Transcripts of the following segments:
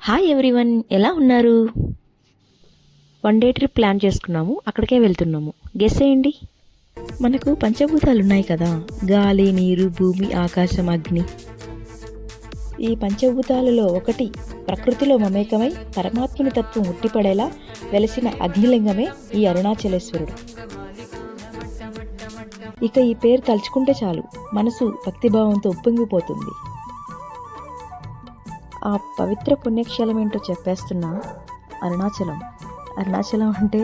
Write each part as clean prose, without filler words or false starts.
Hi everyone, ఎలా ఉన్నారు? One day trip plan చేసుకున్నాము, అక్కడికే వెళ్తున్నాము. గెస్ చేయండి. మనకు పంచభూతాలు ఉన్నాయి కదా, గాలి, నీరు, భూమి, ఆకాశం, అగ్ని. ఈ పంచభూతాలలో ఒకటి ప్రకృతిలో మమేకమై పరమాత్ముని తత్వం ఉట్టిపడేలా వెలసిన అగ్నిలింగమే ఈ అరుణాచలేశ్వరుడు. ఇక ఈ పేరు తలుచుకుంటే చాలు మనసు భక్తిభావంతో ఉప్పొంగిపోతుంది. ఆ పవిత్ర పుణ్యక్షేత్రం ఏంటో చెప్పేస్తున్నా. అరుణాచలం అంటే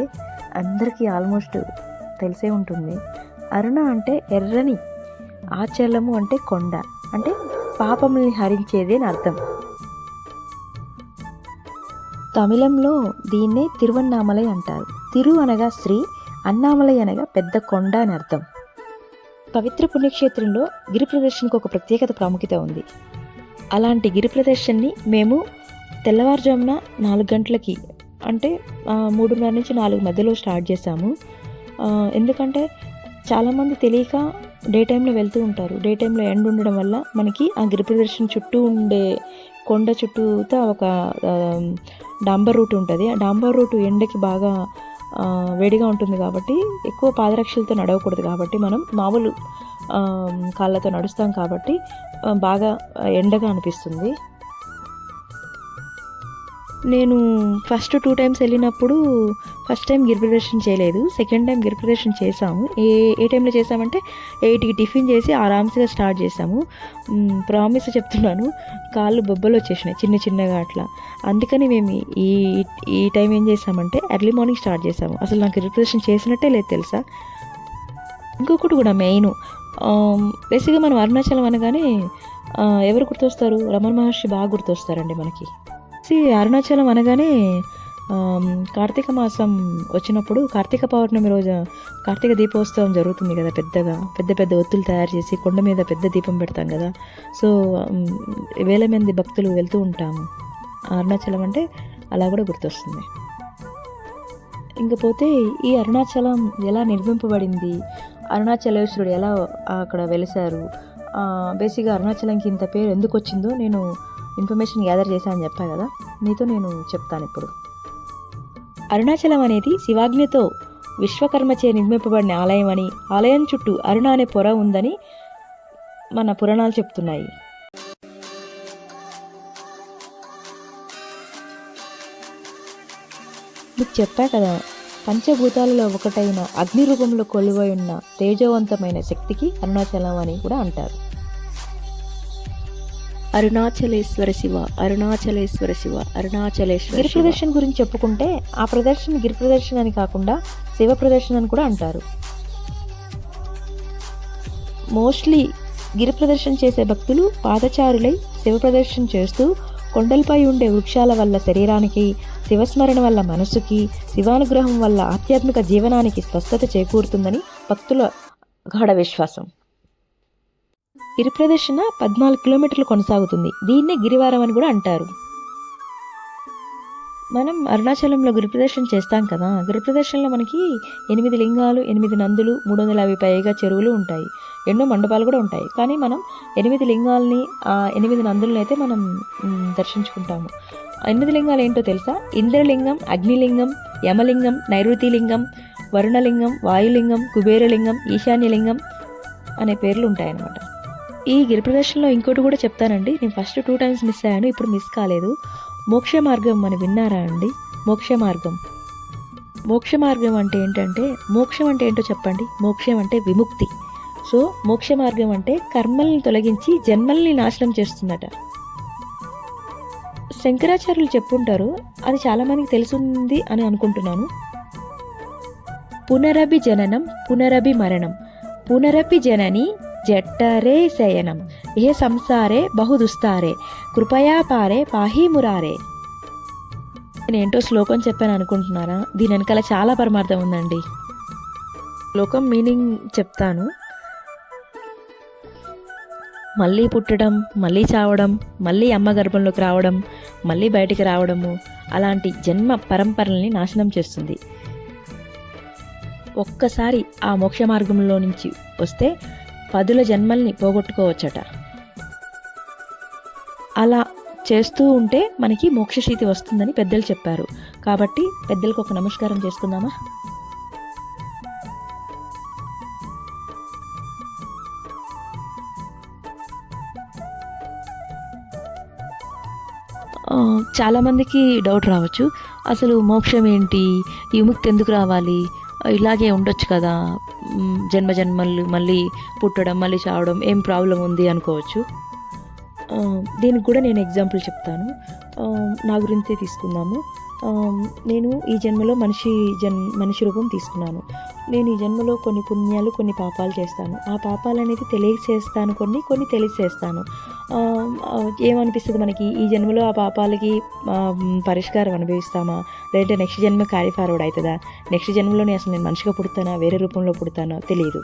అందరికీ ఆల్మోస్ట్ తెలిసే ఉంటుంది. అరుణ అంటే ఎర్రని, ఆచలము అంటే కొండ, అంటే పాపముల్ని హరించేది అని అర్థం. తమిళంలో దీన్నే తిరువన్నామలై అంటారు. తిరు అనగా శ్రీ, అన్నామలై అనగా పెద్ద కొండ అని అర్థం. పవిత్ర పుణ్యక్షేత్రంలో గిరి ప్రదర్శనకు ఒక ప్రత్యేకత ప్రాముఖ్యత ఉంది. అలాంటి గిరి ప్రదర్శనని మేము తెల్లవారుజామున 4 గంటలకి, అంటే 3:30 నుంచి 4 మధ్యలో స్టార్ట్ చేసాము. ఎందుకంటే చాలామంది తెలియక డే టైంలో వెళ్తూ ఉంటారు. డే టైంలో ఎండ ఉండడం వల్ల మనకి ఆ గిరి ప్రదర్శన చుట్టూ ఉండే కొండ చుట్టూతో ఒక డాంబర్ రూట్ ఉంటుంది. ఆ డాంబర్ రూట్ ఎండకి బాగా వేడిగా ఉంటుంది కాబట్టి ఎక్కువ పాదరక్షలతో నడవకూడదు. కాబట్టి మనం మామూలు కాళ్ళతో నడుస్తాం కాబట్టి బాగా ఎండగా అనిపిస్తుంది. నేను ఫస్ట్ 2 టైమ్స్ వెళ్ళినప్పుడు ఫస్ట్ టైం గిరి ప్రదర్శన చేయలేదు, సెకండ్ టైం గిరి ప్రదర్శన చేసాము. ఏ టైంలో చేసామంటే 8కి టిఫిన్ చేసి ఆరామ్స్గా స్టార్ట్ చేసాము. ప్రామిస్ చెప్తున్నాను, కాళ్ళు బొబ్బలు వచ్చేసినాయి చిన్న చిన్నగా అట్లా. అందుకని మేము ఈ టైం ఏం చేసామంటే ఎర్లీ మార్నింగ్ స్టార్ట్ చేసాము. అసలు నాకు గిరి ప్రదర్శన చేసినట్టే లేదు తెలుసా. ఇంకొకటి కూడా మెయిన్, బేసిక్గా మనం అరుణాచలం అనగానే ఎవరు గుర్తొస్తారు? రమణ మహర్షి బాగా గుర్తొస్తారండి మనకి. అరుణాచలం అనగానే కార్తీక మాసం వచ్చినప్పుడు కార్తీక పౌర్ణమి రోజు కార్తీక దీపోత్సవం జరుగుతుంది కదా. పెద్ద ఒత్తులు తయారు చేసి కొండ మీద పెద్ద దీపం పెడతాం కదా. సో వేల మంది భక్తులు వెళ్తూ ఉంటాము. అరుణాచలం అంటే అలా కూడా గుర్తొస్తుంది. ఇంకపోతే ఈ అరుణాచలం ఎలా నిర్మింపబడింది, అరుణాచలేశ్వరుడు ఎలా అక్కడ వెలిశారు, బేసిక్గా అరుణాచలంకి ఇంత పేరు ఎందుకు వచ్చిందో నేను ఇన్ఫర్మేషన్ గ్యాదర్ చేశానని చెప్పా కదా, మీతో నేను చెప్తాను ఇప్పుడు. అరుణాచలం అనేది శివాజ్ఞతో విశ్వకర్మచే నిర్మింపబడిన ఆలయం అని, ఆలయం చుట్టూ అరుణ అనే పొర ఉందని మన పురాణాలు చెప్తున్నాయి. మీకు చెప్పా కదా, పంచభూతాలలో ఒకటైన అగ్ని రూపంలో కొలువై ఉన్న తేజవంతమైన శక్తికి అరుణాచలం అని కూడా అంటారు. అరుణాచలేశ్వర శివ, అరుణాచలేశ్వర శివ, అరుణాచలేశ్వర. గిరి ప్రదర్శన గురించి చెప్పుకుంటే ఆ ప్రదర్శన గిరి ప్రదర్శన అని కాకుండా శివ ప్రదర్శన అని కూడా అంటారు. మోస్ట్లీ గిరి ప్రదర్శన చేసే భక్తులు పాదచారులై శివ ప్రదర్శన చేస్తూ కొండలపై ఉండే వృక్షాల వల్ల శరీరానికి, శివస్మరణ వల్ల మనసుకి, శివానుగ్రహం వల్ల ఆధ్యాత్మిక జీవనానికి స్వస్థత చేకూరుతుందని భక్తుల గాఢ విశ్వాసం. గిరి ప్రదర్శన 14 కిలోమీటర్లు కొనసాగుతుంది. దీన్నే గిరివారం అని కూడా అంటారు. మనం అరుణాచలంలో గిరి ప్రదర్శన చేస్తాం కదా. గిరి ప్రదర్శనలో మనకి 8 లింగాలు, 8 నందులు, 350 పైగా చెరువులు ఉంటాయి. ఎన్నో మండపాలు కూడా ఉంటాయి. కానీ మనం 8 లింగాలని, 8 నందులను అయితే మనం దర్శించుకుంటాము. 8 లింగాలు ఏంటో తెలుసా? ఇంద్రలింగం, అగ్నిలింగం, యమలింగం, నైరుతిలింగం, వరుణలింగం, వాయులింగం, కుబేరలింగం, ఈశాన్యలింగం అనే పేర్లు ఉంటాయన్నమాట. ఈ గిరి ప్రదర్శనలో ఇంకోటి కూడా చెప్తానండి. నేను ఫస్ట్ 2 టైమ్స్ మిస్ అయ్యాను, ఇప్పుడు మిస్ కాలేదు. మోక్ష మార్గం అని విన్నారా అండి? మోక్ష మార్గం అంటే ఏంటంటే, మోక్షం అంటే ఏంటో చెప్పండి. మోక్షం అంటే విముక్తి. సో మోక్ష మార్గం అంటే కర్మల్ని తొలగించి జన్మల్ని నాశనం చేస్తుందట. శంకరాచార్యులు చెప్పుంటారు, అది చాలా మందికి తెలుసుంది అని అనుకుంటున్నాను. పునరభి జననం, పునరభి మరణం, పునరపి జనని జట్టరే శయనం, ఏ సంసారే బహుదుస్తారే, కృపయా పారే పాహి మురారే. నేనేంటో శ్లోకం చెప్పాను అనుకుంటున్నారా? దీని వెనకాల చాలా పరమార్థం ఉందండి. శ్లోకం మీనింగ్ చెప్తాను. మళ్ళీ పుట్టడం, మళ్ళీ చావడం, మళ్ళీ అమ్మ గర్భంలోకి రావడం, మళ్ళీ బయటికి రావడము, అలాంటి జన్మ పరంపరల్ని నాశనం చేస్తుంది. ఒక్కసారి ఆ మోక్ష మార్గంలో నుంచి వస్తే 10 జన్మల్ని పోగొట్టుకోవచ్చట. అలా చేస్తూ ఉంటే మనకి మోక్షస్థితి వస్తుందని పెద్దలు చెప్పారు. కాబట్టి పెద్దలకు ఒక నమస్కారం చేసుకుందామా? చాలామందికి డౌట్ రావచ్చు, అసలు మోక్షం ఏంటి, విముక్తి ఎందుకు రావాలి, ఇలాగే ఉండొచ్చు కదా, జన్మ జన్మలు మళ్ళీ పుట్టడం మళ్ళీ చావడం ఏం ప్రాబ్లం ఉంది అనుకోవచ్చు. దీనికి కూడా నేను ఎగ్జాంపుల్ చెప్తాను. నా గురించే తీసుకుందాము. నేను ఈ జన్మలో మనిషి రూపం తీసుకున్నాను. నేను ఈ జన్మలో కొన్ని పుణ్యాలు కొన్ని పాపాలు చేస్తాను. ఆ పాపాలు అనేది తెలియక చేస్తాను, కొన్ని తెలిసి చేస్తాను. ఏమనిపిస్తుంది మనకి, ఈ జన్మలో ఆ పాపాలకి పరిష్కారం అనుభవిస్తామా, లేదంటే నెక్స్ట్ జన్మ క్యారీ ఫార్వర్డ్ అవుతుందా, నెక్స్ట్ జన్మలోనే అసలు నేను మనిషిగా పుడతానా వేరే రూపంలో పుడతానో తెలియదు.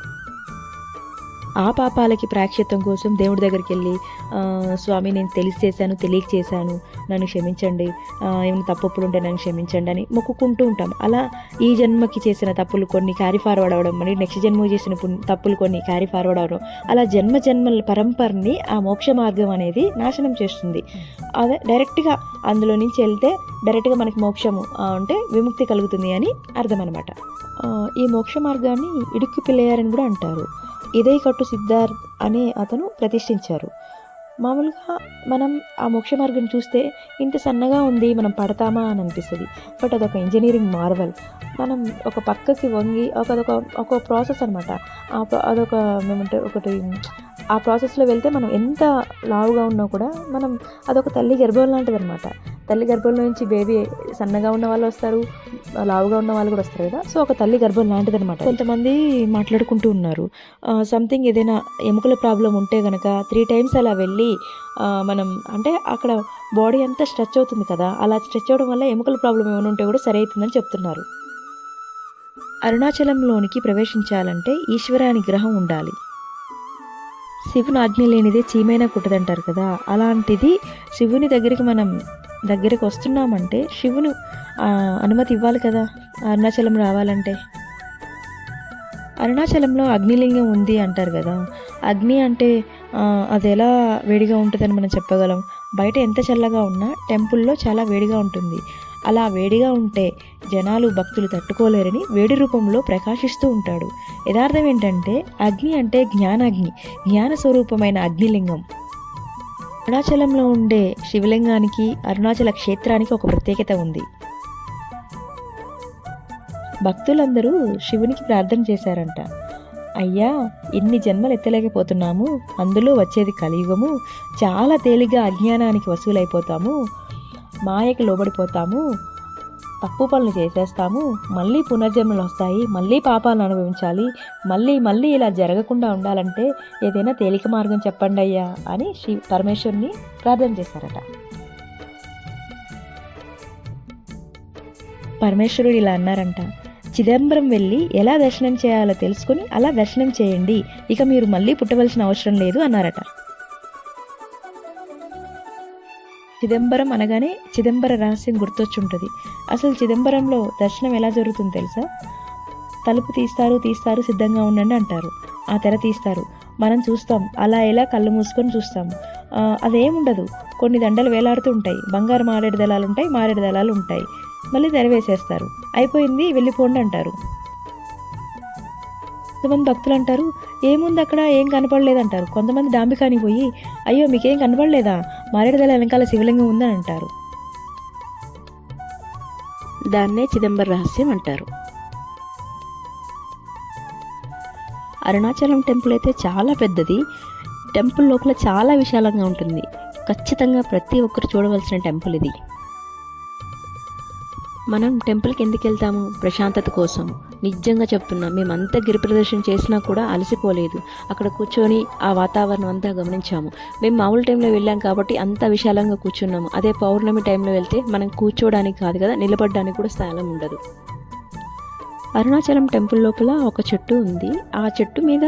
ఆ పాపాలకి ప్రాయశ్చిత్తం కోసం దేవుడి దగ్గరికి వెళ్ళి, స్వామి నేను తెలిసి చేశాను తెలియక చేశాను, నన్ను క్షమించండి, ఏమైనా తప్పులు ఉంటే నన్ను క్షమించండి అని మొక్కుకుంటూ ఉంటాం. అలా ఈ జన్మకి చేసిన తప్పులు కొన్ని క్యారీ ఫార్వర్డ్ అవ్వడం, మరి నెక్స్ట్ జన్మకి చేసిన తప్పులు కొన్ని క్యారీ ఫార్వర్డ్ అవ్వడం, అలా జన్మల పరంపరని ఆ మోక్ష మార్గం అనేది నాశనం చేస్తుంది. అదే డైరెక్ట్గా అందులో నుంచి వెళ్తే డైరెక్ట్గా మనకి మోక్షము అంటే విముక్తి కలుగుతుంది అని అర్థం అనమాట. ఈ మోక్ష మార్గాన్ని ఇడుక్కి పిల్లయారని కూడా అంటారు. ఇదే కట్టు సిద్ధార్థ్ అనే అతను ప్రతిష్ఠించారు. మామూలుగా మనం ఆ మోక్ష మార్గం చూస్తే ఇంత సన్నగా ఉంది, మనం పడతామా అని అనిపిస్తుంది. బట్ అదొక ఇంజనీరింగ్ మార్వల్. మనం ఒక పక్కకి వంగి ఒక ప్రాసెస్ అనమాట. అదొక ఏమంటే ఒకటి ఆ ప్రాసెస్లో వెళ్తే మనం ఎంత లావుగా ఉన్నా కూడా మనం అదొక తల్లి గర్భం లాంటిది అనమాట. తల్లి గర్భంలో నుంచి బేబీ సన్నగా ఉన్న వాళ్ళు వస్తారు, లావుగా ఉన్న వాళ్ళు కూడా వస్తారు కదా. సో ఒక తల్లి గర్భం లాంటిది అనమాట. కొంతమంది మాట్లాడుకుంటూ ఉన్నారు, సంథింగ్ ఏదైనా ఎముకల ప్రాబ్లం ఉంటే కనుక 3 times అలా వెళ్ళి మనం అంటే అక్కడ బాడీ అంతా స్ట్రెచ్ అవుతుంది కదా, అలా స్ట్రెచ్ అవ్వడం వల్ల ఎముకల ప్రాబ్లం ఏమైనా ఉంటే కూడా సరి అవుతుందని చెప్తున్నారు. అరుణాచలంలోనికి ప్రవేశించాలంటే ఈశ్వర అనుగ్రహం ఉండాలి. శివుని ఆజ్ఞ లేనిదే చీమైనా కుట్టదంటారు కదా, అలాంటిది శివుని దగ్గరికి వస్తున్నామంటే శివుని అనుమతి ఇవ్వాలి కదా అరుణాచలం రావాలంటే. అరుణాచలంలో అగ్నిలింగం ఉంది అంటారు కదా, అగ్ని అంటే అది ఎలా వేడిగా ఉంటుందని మనం చెప్పగలం. బయట ఎంత చల్లగా ఉన్నా టెంపుల్లో చాలా వేడిగా ఉంటుంది. అలా వేడిగా ఉంటే జనాలు భక్తులు తట్టుకోలేరని వేడి రూపంలో ప్రకాశిస్తూ ఉంటాడు. యథార్థం ఏంటంటే అగ్ని అంటే జ్ఞానాగ్ని, జ్ఞాన స్వరూపమైన అగ్నిలింగం. అరుణాచలంలో ఉండే శివలింగానికి అరుణాచల క్షేత్రానికి ఒక ప్రత్యేకత ఉంది. భక్తులందరూ శివునికి ప్రార్థన చేశారంట, అయ్యా ఇన్ని జన్మలు ఎత్తలేకపోతున్నాము, అందులో వచ్చేది కలియుగము, చాలా తేలిగ్గా అజ్ఞానానికి వసూలైపోతాము, మాయకి లోబడిపోతాము, తప్పు పనులు చేసేస్తాము, మళ్ళీ పునర్జన్మలు వస్తాయి, మళ్ళీ పాపాలను అనుభవించాలి, మళ్ళీ ఇలా జరగకుండా ఉండాలంటే ఏదైనా తేలిక మార్గం చెప్పండి అయ్యా అని పరమేశ్వరుని ప్రార్థన చేశారట. పరమేశ్వరుడు ఇలా అన్నారంట, చిదంబరం వెళ్ళి ఎలా దర్శనం చేయాలో తెలుసుకుని అలా దర్శనం చేయండి, ఇక మీరు మళ్ళీ పుట్టవలసిన అవసరం లేదు అన్నారట. చిదంబరం అనగానే చిదంబర రహస్యం గుర్తొచ్చుంటుంది. అసలు చిదంబరంలో దర్శనం ఎలా జరుగుతుందో తెలుసా? తలుపు తీస్తారు సిద్ధంగా ఉండండి అంటారు, ఆ తెర తీస్తారు, మనం చూస్తాం, అలా ఎలా కళ్ళు మూసుకొని చూస్తాము. అదేముండదు, కొన్ని దండలు వేలాడుతూ ఉంటాయి, బంగారు మారేడు దళాలు ఉంటాయి, మళ్ళీ తెర వేసేస్తారు, అయిపోయింది వెళ్ళిపోండి అంటారు. కొంతమంది భక్తులు అంటారు, ఏముంది అక్కడ, ఏం కనపడలేదంటారు. కొంతమంది డాంబికానికి పోయి, అయ్యో మీకేం కనపడలేదా, మారేడుదల వెనకాల శివలింగం ఉందని అంటారు. దాన్నే చిదంబర రహస్యం అంటారు. అరుణాచలం టెంపుల్ అయితే చాలా పెద్దది. టెంపుల్ లోపల చాలా విశాలంగా ఉంటుంది. ఖచ్చితంగా ప్రతి ఒక్కరు చూడవలసిన టెంపుల్ ఇది. మనం టెంపుల్కి ఎందుకు వెళ్తాము? ప్రశాంతత కోసం. నిజంగా చెప్తున్నాం, మేమంతా గిరి ప్రదర్శన చేసినా కూడా అలసిపోలేదు. అక్కడ కూర్చొని ఆ వాతావరణం అంతా గమనించాము. మేము మామూలు టైంలో వెళ్ళాం కాబట్టి అంత విశాలంగా కూర్చున్నాము. అదే పౌర్ణమి టైంలో వెళ్తే మనం కూర్చోవడానికి కాదు కదా, నిలబడడానికి కూడా స్థలం ఉండదు. అరుణాచలం టెంపుల్ లోపల ఒక చెట్టు ఉంది. ఆ చెట్టు మీద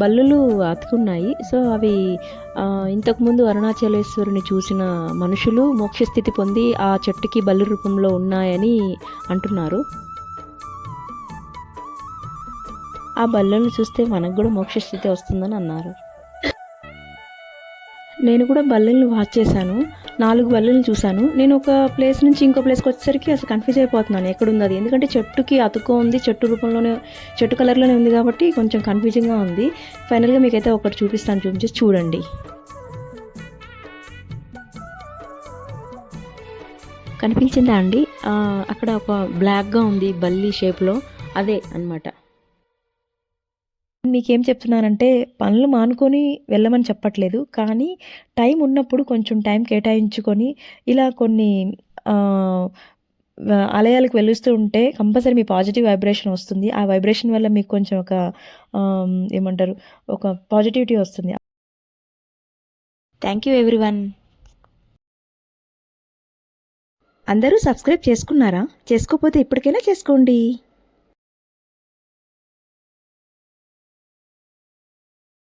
బల్లులు అతుకున్నాయి. సో అవి ఇంతకుముందు అరుణాచలేశ్వరుని చూసిన మనుషులు మోక్షస్థితి పొంది ఆ చెట్టుకి బల్లు రూపంలో ఉన్నాయని అంటున్నారు. ఆ బల్లులను చూస్తే మనకు కూడా మోక్షస్థితి వస్తుందని అన్నారు. నేను కూడా బల్లులను వాచ్ చేశాను. 4 బల్లులను చూశాను. నేను ఒక ప్లేస్ నుంచి ఇంకో ప్లేస్‌కి వచ్చేసరికి అసలు కన్‌ఫ్యూజ్ అయిపోతున్నాను ఎక్కడుంది అది. ఎందుకంటే చెట్టుకి అతుక్కొని ఉంది. చెట్టు రూపంలోనే చెట్టు కలర్‌లోనే ఉంది కాబట్టి కొంచెం కన్‌ఫ్యూజింగ్‌గా ఉంది. ఫైనల్‌గా మీకైతే ఒకటి చూపిస్తాను, చూపించేసి చూడండి. కనిపించిందా అండి? అక్కడ ఒక బ్లాక్‌గా ఉంది బల్లి షేప్‌లో, అదే అన్నమాట. మీకేం చెప్తున్నానంటే పనులు మానుకొని వెళ్ళమని చెప్పట్లేదు. కానీ టైం ఉన్నప్పుడు కొంచెం టైం కేటాయించుకొని ఇలా కొన్ని ఆహ్, ఆలయాలకు వెళ్ళొస్తూ ఉంటే కంపల్సరీ మీ పాజిటివ్ వైబ్రేషన్ వస్తుంది. ఆ వైబ్రేషన్ వల్ల మీకు కొంచెం ఒక ఏమంటారు, ఒక పాజిటివిటీ వస్తుంది. Thank you everyone. అందరూ సబ్స్క్రైబ్ చేసుకున్నారా? చేసుకోకపోతే ఇప్పటికైనా చేసుకోండి.